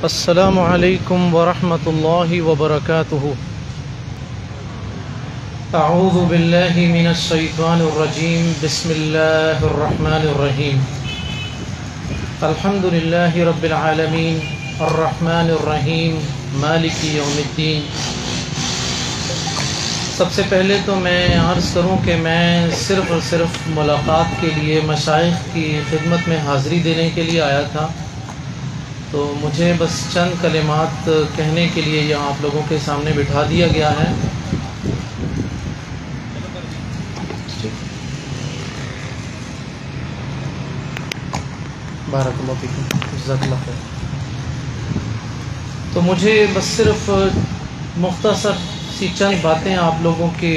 السلام علیکم ورحمۃ اللہ وبرکاتہ۔ اعوذ باللہ من الشیطان الرجیم، بسم اللہ الرحمن الرحیم۔ الحمد للہ رب العالمین، الرحمن الرحیم، مالک یوم الدین۔ سب سے پہلے تو میں عرض کروں کہ میں صرف اور صرف ملاقات کے لیے مشائخ کی خدمت میں حاضری دینے کے لیے آیا تھا، تو مجھے بس چند کلمات کہنے کے لیے یہاں آپ لوگوں کے سامنے بٹھا دیا گیا ہے۔ بارک اللہ فیکم، جزاک اللہ خیر۔ تو مجھے بس صرف مختصر سی چند باتیں آپ لوگوں کی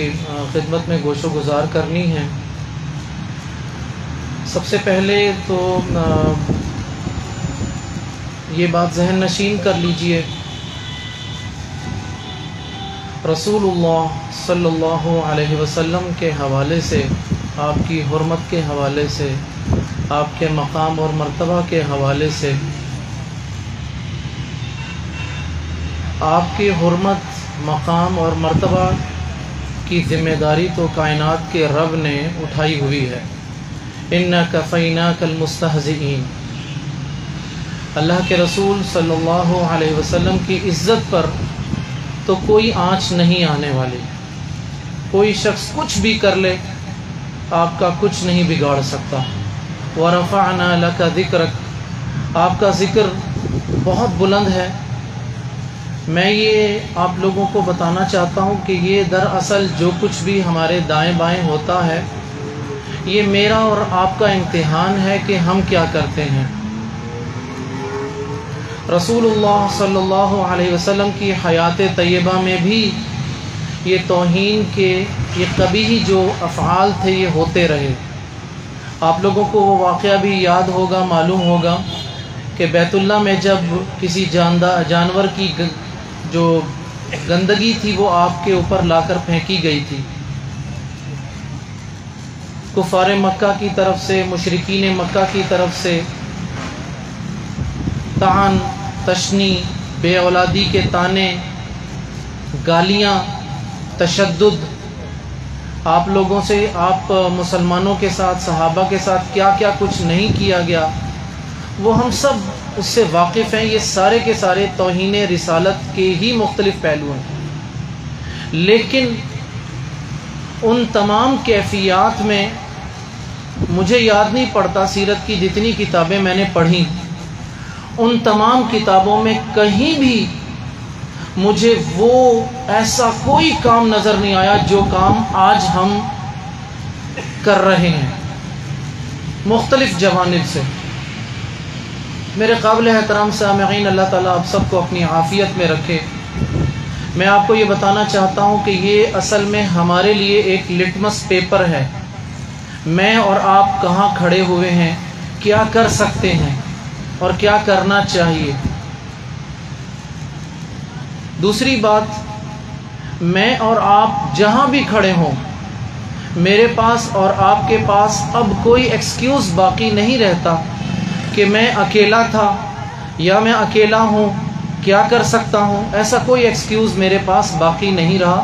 خدمت میں گوش و گزار کرنی ہیں۔ سب سے پہلے تو یہ بات ذہن نشین کر لیجئے، رسول اللہ صلی اللہ علیہ وسلم کے حوالے سے، آپ کی حرمت کے حوالے سے، آپ کے مقام اور مرتبہ کے حوالے سے، آپ کی حرمت، مقام اور مرتبہ کی ذمہ داری تو کائنات کے رب نے اٹھائی ہوئی ہے۔ اِنَّا كَفَيْنَاكَ الْمُسْتَهْزِئِينَ۔ اللہ کے رسول صلی اللہ علیہ وسلم کی عزت پر تو کوئی آنچ نہیں آنے والی، کوئی شخص کچھ بھی کر لے آپ کا کچھ نہیں بگاڑ سکتا۔ وَرَفَعْنَا لَكَ ذِكْرَكَ، آپ کا ذکر بہت بلند ہے۔ میں یہ آپ لوگوں کو بتانا چاہتا ہوں کہ یہ دراصل جو کچھ بھی ہمارے دائیں بائیں ہوتا ہے، یہ میرا اور آپ کا امتحان ہے کہ ہم کیا کرتے ہیں۔ رسول اللہ صلی اللہ علیہ وسلم کی حیات طیبہ میں بھی یہ توہین کے یہ قبیح جو افعال تھے یہ ہوتے رہے۔ آپ لوگوں کو وہ واقعہ بھی یاد ہوگا، معلوم ہوگا کہ بیت اللہ میں جب کسی جانور کی جو گندگی تھی وہ آپ کے اوپر لا کر پھینکی گئی تھی، کفار مکہ کی طرف سے، مشرکین مکہ کی طرف سے طعن، تشنی، بے اولادی کے طعنے، گالیاں، تشدد، آپ لوگوں سے، آپ مسلمانوں کے ساتھ، صحابہ کے ساتھ کیا کیا کچھ نہیں کیا گیا، وہ ہم سب اس سے واقف ہیں۔ یہ سارے کے سارے توہین رسالت کے ہی مختلف پہلو ہیں، لیکن ان تمام کیفیات میں مجھے یاد نہیں پڑتا، سیرت کی جتنی کتابیں میں نے پڑھی ان تمام کتابوں میں کہیں بھی مجھے وہ ایسا کوئی کام نظر نہیں آیا جو کام آج ہم کر رہے ہیں مختلف جوانب سے۔ میرے قابل احترام سامعین، اللہ تعالیٰ آپ سب کو اپنی عافیت میں رکھے۔ میں آپ کو یہ بتانا چاہتا ہوں کہ یہ اصل میں ہمارے لیے ایک لٹمس پیپر ہے، میں اور آپ کہاں کھڑے ہوئے ہیں، کیا کر سکتے ہیں اور کیا کرنا چاہیے۔ دوسری بات، میں اور آپ جہاں بھی کھڑے ہوں، میرے پاس اور آپ کے پاس اب کوئی ایکسکیوز باقی نہیں رہتا کہ میں اکیلا تھا یا میں اکیلا ہوں، کیا کر سکتا ہوں، ایسا کوئی ایکسکیوز میرے پاس باقی نہیں رہا۔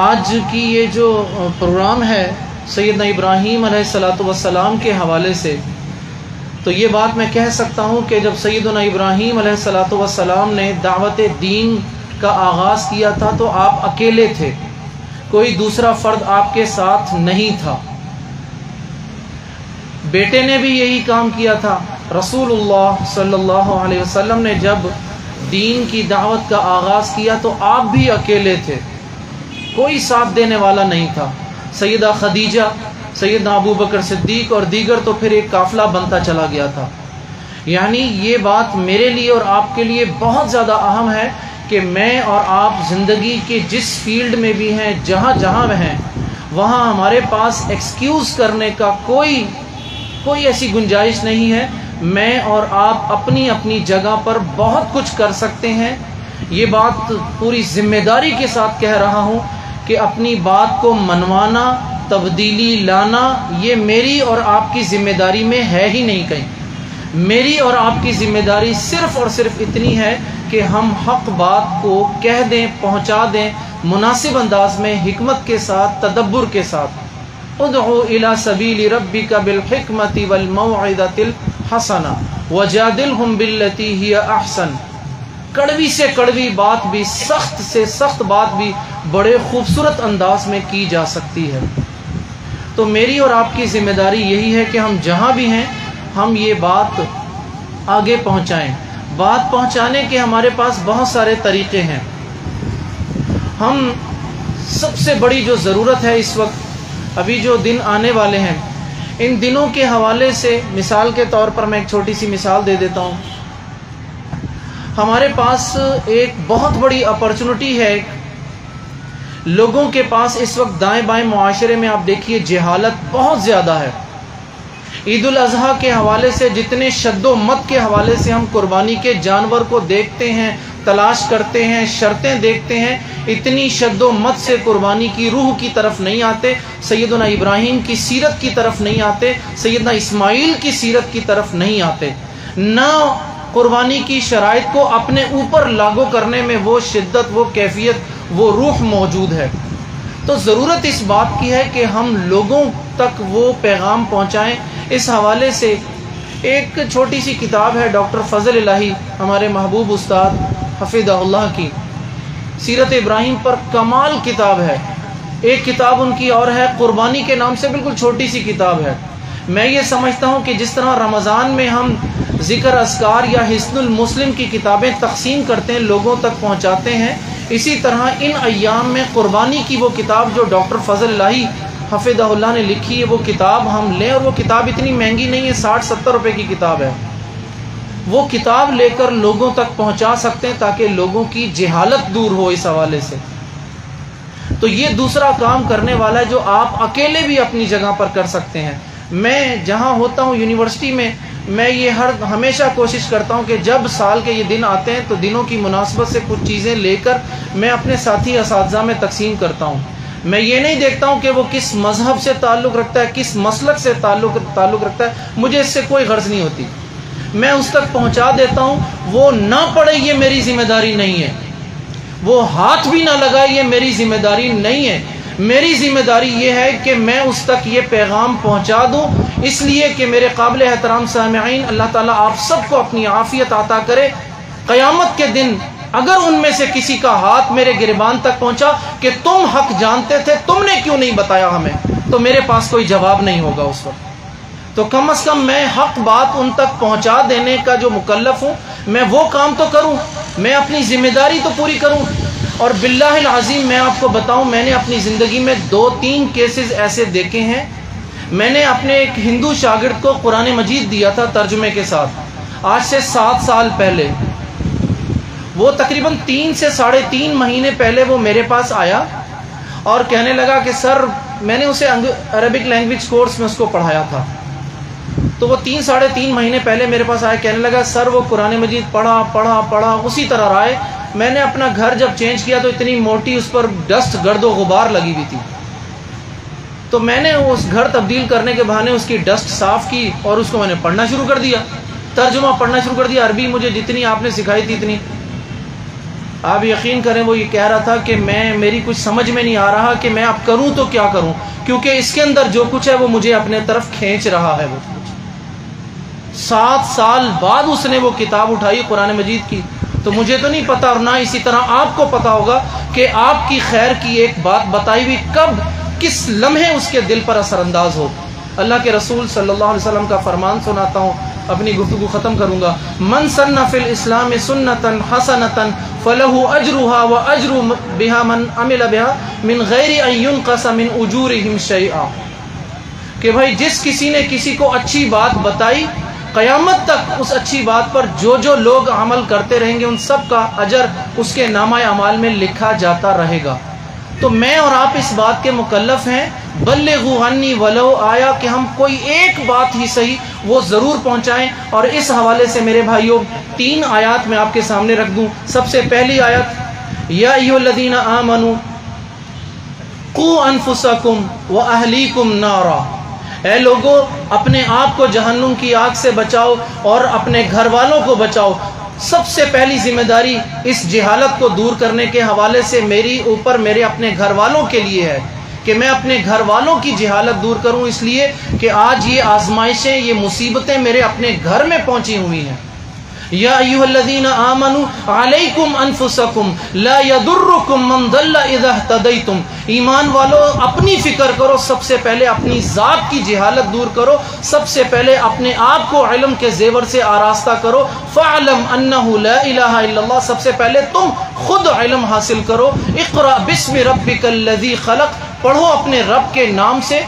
آج کی یہ جو پروگرام ہے سیدنا ابراہیم علیہ السلام کے حوالے سے، تو یہ بات میں کہہ سکتا ہوں کہ جب سیدنا ابراہیم علیہ السلام نے دعوت دین کا آغاز کیا تھا تو آپ اکیلے تھے، کوئی دوسرا فرد آپ کے ساتھ نہیں تھا۔ بیٹے نے بھی یہی کام کیا تھا۔ رسول اللہ صلی اللہ علیہ وسلم نے جب دین کی دعوت کا آغاز کیا تو آپ بھی اکیلے تھے، کوئی ساتھ دینے والا نہیں تھا۔ سیدہ خدیجہ، سیدنا ابو بکر صدیق اور دیگر تو پھر ایک قافلہ بنتا چلا گیا تھا۔ یعنی یہ بات میرے لیے اور آپ کے لیے بہت زیادہ اہم ہے کہ میں اور آپ زندگی کے جس فیلڈ میں بھی ہیں، جہاں جہاں ہیں، وہاں ہمارے پاس ایکسکیوز کرنے کا کوئی ایسی گنجائش نہیں ہے۔ میں اور آپ اپنی اپنی جگہ پر بہت کچھ کر سکتے ہیں۔ یہ بات پوری ذمہ داری کے ساتھ کہہ رہا ہوں کہ اپنی بات کو منوانا، تبدیلی لانا، یہ میری اور آپ کی ذمہ داری میں ہے ہی نہیں کہیں۔ میری اور آپ کی ذمہ داری صرف اور صرف اتنی ہے کہ ہم حق بات کو کہہ دیں، پہنچا دیں، مناسب انداز میں، حکمت کے ساتھ، تدبر کے ساتھ۔ ادعو الی سبیل ربک بالحکمۃ والموعظۃ الحسنہ وجادلہم باللتی ہی احسن۔ کڑوی سے کڑوی بات بھی، سخت سے سخت بات بھی بڑے خوبصورت انداز میں کی جا سکتی ہے۔ تو میری اور آپ کی ذمہ داری یہی ہے کہ ہم جہاں بھی ہیں ہم یہ بات آگے پہنچائیں۔ بات پہنچانے کے ہمارے پاس بہت سارے طریقے ہیں۔ ہم سب سے بڑی جو ضرورت ہے اس وقت، ابھی جو دن آنے والے ہیں، ان دنوں کے حوالے سے مثال کے طور پر میں ایک چھوٹی سی مثال دے دیتا ہوں۔ ہمارے پاس ایک بہت بڑی اپرچونٹی ہے، لوگوں کے پاس اس وقت دائیں بائیں معاشرے میں آپ دیکھیے جہالت بہت زیادہ ہے۔ عید الاضحیٰ کے حوالے سے جتنے شد و مت کے حوالے سے ہم قربانی کے جانور کو دیکھتے ہیں، تلاش کرتے ہیں، شرطیں دیکھتے ہیں، اتنی شد و مت سے قربانی کی روح کی طرف نہیں آتے، سیدنا ابراہیم کی سیرت کی طرف نہیں آتے، سیدنا اسماعیل کی سیرت کی طرف نہیں آتے، نہ قربانی کی شرائط کو اپنے اوپر لاگو کرنے میں وہ شدت، وہ کیفیت، وہ روح موجود ہے۔ تو ضرورت اس بات کی ہے کہ ہم لوگوں تک وہ پیغام پہنچائیں۔ اس حوالے سے ایک چھوٹی سی کتاب ہے ڈاکٹر فضل الہی، ہمارے محبوب استاد حفظہ اللہ کی، سیرت ابراہیم پر کمال کتاب ہے۔ ایک کتاب ان کی اور ہے قربانی کے نام سے، بالکل چھوٹی سی کتاب ہے۔ میں یہ سمجھتا ہوں کہ جس طرح رمضان میں ہم ذکر اذکار یا حصن المسلم کی کتابیں تقسیم کرتے ہیں، لوگوں تک پہنچاتے ہیں، اسی طرح ان ایام میں قربانی کی وہ کتاب جو ڈاکٹر فضل الہی حفظہ اللہ نے لکھی ہے، وہ کتاب ہم لیں، اور وہ کتاب اتنی مہنگی نہیں ہے، 60-70 روپے کی کتاب ہے۔ وہ کتاب لے کر لوگوں تک پہنچا سکتے ہیں تاکہ لوگوں کی جہالت دور ہو اس حوالے سے۔ تو یہ دوسرا کام کرنے والا ہے جو آپ اکیلے بھی اپنی جگہ پر کر سکتے ہیں۔ میں جہاں ہوتا ہوں یونیورسٹی میں، میں یہ ہمیشہ کوشش کرتا ہوں کہ جب سال کے یہ دن آتے ہیں تو دنوں کی مناسبت سے کچھ چیزیں لے کر میں اپنے ساتھی اساتذہ میں تقسیم کرتا ہوں۔ میں یہ نہیں دیکھتا ہوں کہ وہ کس مذہب سے تعلق رکھتا ہے، کس مسلک سے تعلق رکھتا ہے، مجھے اس سے کوئی غرض نہیں ہوتی، میں اس تک پہنچا دیتا ہوں۔ وہ نہ پڑھے یہ میری ذمہ داری نہیں ہے، وہ ہاتھ بھی نہ لگائے یہ میری ذمہ داری نہیں ہے۔ میری ذمہ داری یہ ہے کہ میں اس تک یہ پیغام پہنچا دوں، اس لیے کہ میرے قابل احترام سامعین، اللہ تعالیٰ آپ سب کو اپنی عافیت عطا کرے۔ قیامت کے دن اگر ان میں سے کسی کا ہاتھ میرے گریبان تک پہنچا کہ تم حق جانتے تھے، تم نے کیوں نہیں بتایا ہمیں، تو میرے پاس کوئی جواب نہیں ہوگا اس وقت۔ تو کم از کم میں حق بات ان تک پہنچا دینے کا جو مکلف ہوں، میں وہ کام تو کروں، میں اپنی ذمہ داری تو پوری کروں۔ اور باللہ العظیم میں آپ کو بتاؤں، میں نے اپنی زندگی میں 2-3 کیسز ایسے دیکھے ہیں۔ میں نے اپنے ایک ہندو شاگرد کو قرآن مجید دیا تھا ترجمے کے ساتھ، آج سے 7 سال پہلے۔ وہ تقریباً 3 سے 3.5 مہینے پہلے وہ میرے پاس آیا اور کہنے لگا کہ سر، میں نے اسے عربک لینگویج کورس میں اس کو پڑھایا تھا، تو وہ 3-3.5 مہینے پہلے میرے پاس آیا، کہنے لگا سر وہ قرآن مجید پڑھا اسی طرح رہا ہے۔ میں نے اپنا گھر جب چینج کیا تو اتنی موٹی اس پر ڈسٹ، گرد و غبار لگی ہوئی تھی، تو میں نے اس گھر تبدیل کرنے کے بہانے اس کی ڈسٹ صاف کی اور اس کو میں نے پڑھنا شروع کر دیا، ترجمہ پڑھنا شروع کر دیا۔ عربی مجھے جتنی آپ نے سکھائی تھی اتنی، آپ یقین کریں وہ یہ کہہ رہا تھا کہ میری کچھ سمجھ میں نہیں آ رہا کہ میں اب کروں تو کیا کروں، کیونکہ اس کے اندر جو کچھ ہے وہ مجھے اپنے طرف کھینچ رہا ہے۔ وہ 7 سال بعد اس نے وہ کتاب اٹھائی قرآن مجید کی، تو مجھے تو نہیں پتا، اور نہ اسی طرح آپ کو پتا ہوگا کہ آپ کی خیر کی ایک بات بتائی ہوئی کب کس لمحے اس کے دل پر اثر انداز ہو۔ اللہ کے رسول صلی اللہ علیہ وسلم کا فرمان سناتا ہوں، اپنی گفتگو ختم کروں گا۔ من سن فی الاسلام سنتا حسنتا فلہ اجرها واجر بها من عمل بها من غیر ان ينقص من اجورهم شیئا، کہ بھائی جس کسی نے کسی کو اچھی بات بتائی، قیامت تک اس اچھی بات پر جو لوگ عمل کرتے رہیں گے ان سب کا اجر اس کے نامہ اعمال میں لکھا جاتا رہے گا۔ تو میں اور آپ اس بات کے مکلف ہیں، بلغوا عنی ولو آیا، کہ ہم کوئی ایک بات ہی صحیح وہ ضرور پہنچائیں۔ اور اس حوالے سے میرے بھائیوں 3 آیات میں آپ کے سامنے رکھ دوں۔ سب سے پہلی آیت، یا ایھا الذین آمنوا قوا انفسکم واہلیکم نارا، اے لوگو اپنے آپ کو جہنم کی آگ سے بچاؤ اور اپنے گھر والوں کو بچاؤ۔ سب سے پہلی ذمہ داری اس جہالت کو دور کرنے کے حوالے سے میری اوپر میرے اپنے گھر والوں کے لیے ہے کہ میں اپنے گھر والوں کی جہالت دور کروں، اس لیے کہ آج یہ آزمائشیں، یہ مصیبتیں میرے اپنے گھر میں پہنچی ہوئی ہیں۔ یا ایھا الذین آمنوا علیکم انفسکم لا یضرکم من ضل اذا اہتدیتم، ایمان والو اپنی فکر کرو، سب سے پہلے اپنی ذات کی جہالت دور کرو، سب سے پہلے اپنے آپ کو علم کے زیور سے آراستہ کرو۔ فاعلم انہ لا الہ الا اللہ، سب سے پہلے تم خود علم حاصل کرو۔ اقرأ باسم ربک الذی خلق، پڑھو اپنے رب کے نام سے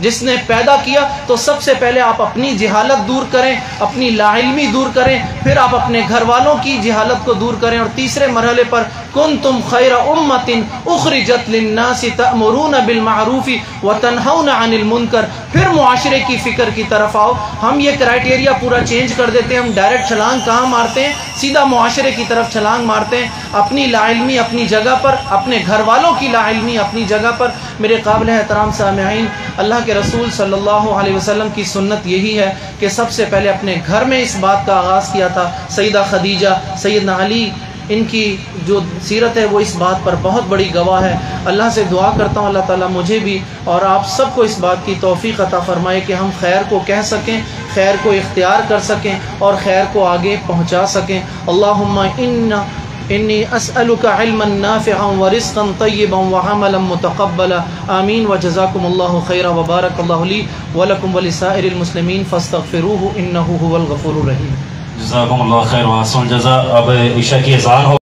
جس نے پیدا کیا۔ تو سب سے پہلے آپ اپنی جہالت دور کریں، اپنی لا علمی دور کریں، پھر آپ اپنے گھر والوں کی جہالت کو دور کریں، اور تیسرے مرحلے پر کنتم خیر امۃ اخرجت للناس تأمرون بالمعروف وتنہون عن المنکر، پھر معاشرے کی فکر کی طرف آؤ۔ ہم یہ کرائٹیریا پورا چینج کر دیتے ہیں، ہم ڈائریکٹ چھلانگ کہاں مارتے ہیں؟ سیدھا معاشرے کی طرف چھلانگ مارتے ہیں۔ اپنی لا علمی اپنی جگہ پر، اپنے گھر والوں کی لا علمی اپنی جگہ پر۔ میرے قابل احترام سامعین، اللہ کے رسول صلی اللہ علیہ وسلم کی سنت یہی ہے کہ سب سے پہلے اپنے گھر میں اس بات کا آغاز کیا تھا۔ سیدہ خدیجہ، سیدنا علی، ان کی جو سیرت ہے وہ اس بات پر بہت بڑی گواہ ہے۔ اللہ سے دعا کرتا ہوں اللہ تعالیٰ مجھے بھی اور آپ سب کو اس بات کی توفیق عطا فرمائے کہ ہم خیر کو کہہ سکیں، خیر کو اختیار کر سکیں اور خیر کو آگے پہنچا سکیں۔ اللہم انی اسألک علما نافعا ورزقا طیبا وعملا متقبلا آمین وجزاکم اللہ خیرا وبارک اللہ لی ولکم ولسائر المسلمین فاستغفروہ انہ هو الغفور الرحیم۔ جزاکم اللہ خیر و احسن الجزا۔ اب عشاء کی اذان ہو